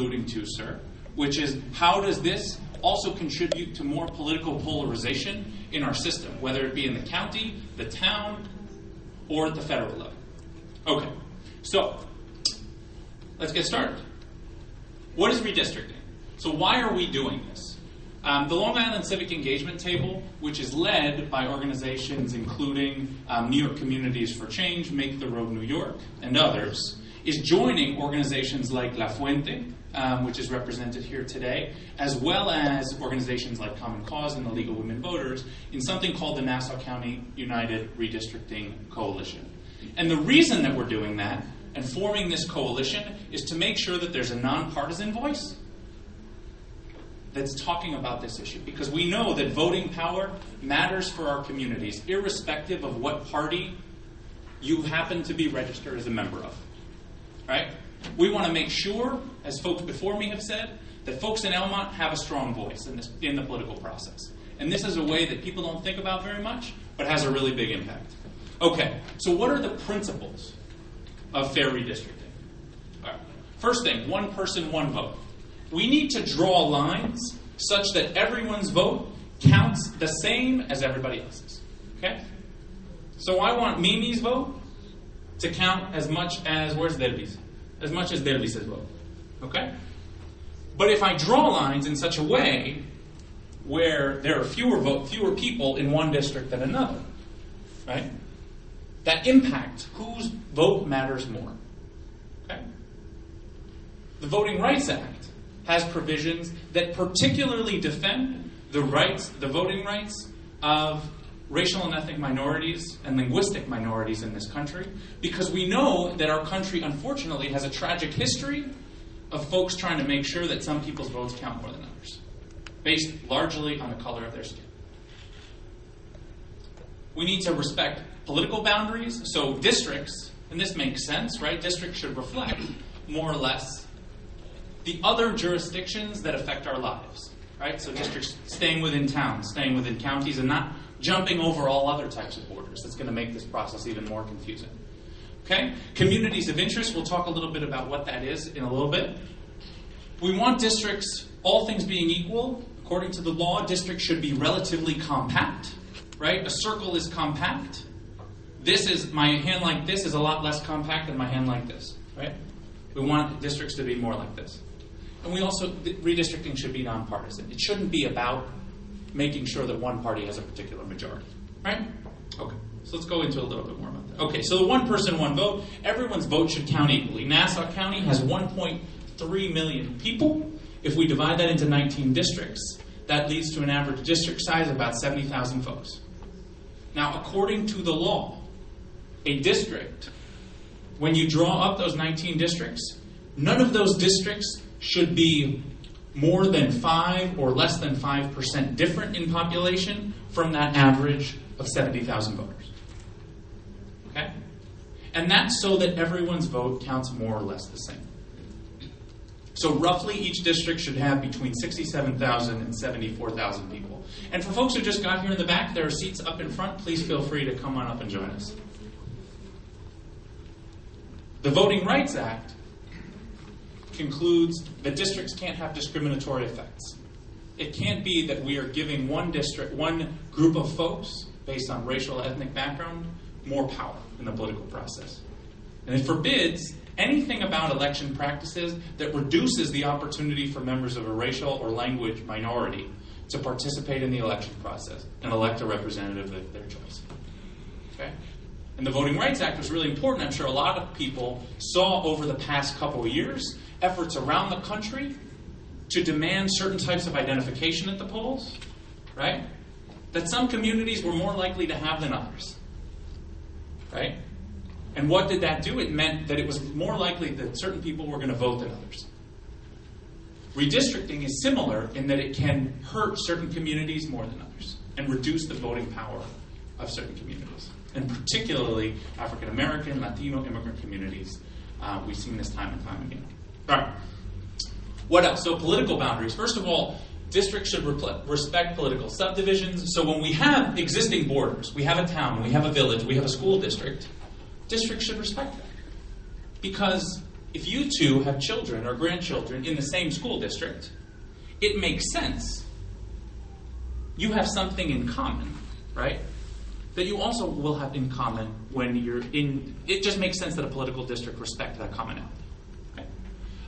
alluding to, sir, which is how does this also contribute to more political polarization in our system, whether it be in the county, the town, or at the federal level. Okay, so let's get started. What is redistricting? So why are we doing this? The Long Island Civic Engagement Table, which is led by organizations including New York Communities for Change, Make the Road New York, and others, is joining organizations like La Fuente, which is represented here today, as well as organizations like Common Cause and the League of Women Voters, in something called the Nassau County United Redistricting Coalition. And the reason that we're doing that and forming this coalition is to make sure that there's a nonpartisan voice that's talking about this issue. Because we know that voting power matters for our communities, irrespective of what party you happen to be registered as a member of. Right? We want to make sure, as folks before me have said, that folks in Elmont have a strong voice in the political process. And this is a way that people don't think about very much, but has a really big impact. Okay, so what are the principles of fair redistricting? All right. First thing, one person, one vote. We need to draw lines such that everyone's vote counts the same as everybody else's. Okay? So I want Mimi's vote to count as much as, where's Derby's? As much as Derby's vote. Okay? But if I draw lines in such a way where there are fewer people in one district than another, right? That impact whose vote matters more. Okay? The Voting Rights Act has provisions that particularly defend the voting rights of racial and ethnic minorities and linguistic minorities in this country, because we know that our country, unfortunately, has a tragic history of folks trying to make sure that some people's votes count more than others, based largely on the color of their skin. We need to respect political boundaries, so districts, and this makes sense, right? Districts should reflect, more or less, the other jurisdictions that affect our lives, right? So districts staying within towns, staying within counties, and not jumping over all other types of borders. That's going to make this process even more confusing. Okay? Communities of interest, we'll talk a little bit about what that is in a little bit. We want districts, all things being equal, according to the law, districts should be relatively compact, right? A circle is compact. This is, my hand like this is a lot less compact than my hand like this, right? We want districts to be more like this. And we also, redistricting should be nonpartisan. It shouldn't be about making sure that one party has a particular majority, right? Okay, so let's go into a little bit more about that. Okay, so the one person, one vote, everyone's vote should count equally. Nassau County has 1.3 million people. If we divide that into 19 districts, that leads to an average district size of about 70,000 folks. Now, according to the law, a district, when you draw up those 19 districts, none of those districts should be more than 5 or less than 5% different in population from that average of 70,000 voters. Okay? And that's so that everyone's vote counts more or less the same. So roughly each district should have between 67,000 and 74,000 people. And for folks who just got here in the back, there are seats up in front. Please feel free to come on up and join us. The Voting Rights Act concludes that districts can't have discriminatory effects. It can't be that we are giving one group of folks, based on racial ethnic background, more power in the political process. And it forbids anything about election practices that reduces the opportunity for members of a racial or language minority to participate in the election process and elect a representative of their choice. Okay? And the Voting Rights Act was really important. I'm sure a lot of people saw over the past couple of years efforts around the country to demand certain types of identification at the polls, right? That some communities were more likely to have than others, right? And what did that do? It meant that it was more likely that certain people were going to vote than others. Redistricting is similar in that it can hurt certain communities more than others and reduce the voting power of certain communities, and particularly African American, Latino immigrant communities. We've seen this time and time again. All right. What else? So political boundaries. First of all, districts should respect political subdivisions. So when we have existing borders, we have a town, we have a village, we have a school district, districts should respect that. Because if you two have children or grandchildren in the same school district, it makes sense. You have something in common, right? That you also will have in common when you're in. It just makes sense that a political district respect that commonality. Okay?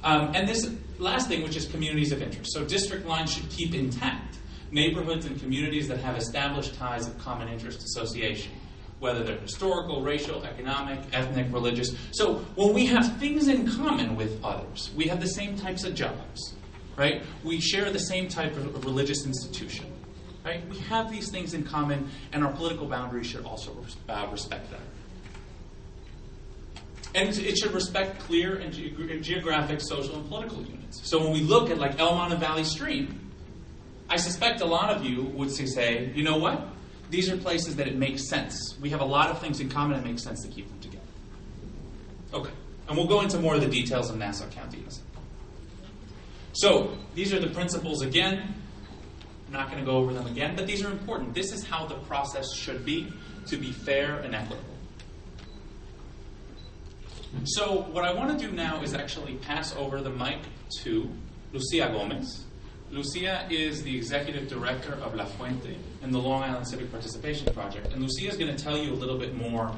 And this last thing, which is communities of interest. So district lines should keep intact neighborhoods and communities that have established ties of common interest association, whether they're historical, racial, economic, ethnic, religious. So when we have things in common with others, we have the same types of jobs, right? We share the same type of religious institution, right? We have these things in common, and our political boundaries should also respect that. And it should respect clear and geographic, social, and political units. So when we look at like Elmont and Valley Stream, I suspect a lot of you would say, you know what? These are places that it makes sense. We have a lot of things in common, it makes sense to keep them together. Okay, and we'll go into more of the details of Nassau County. So, these are the principles again. I'm not going to go over them again, but these are important. This is how the process should be, to be fair and equitable. So, what I want to do now is actually pass over the mic to Lucia Gomez. Lucia is the executive director of La Fuente and the Long Island Civic Participation Project. And Lucia is going to tell you a little bit more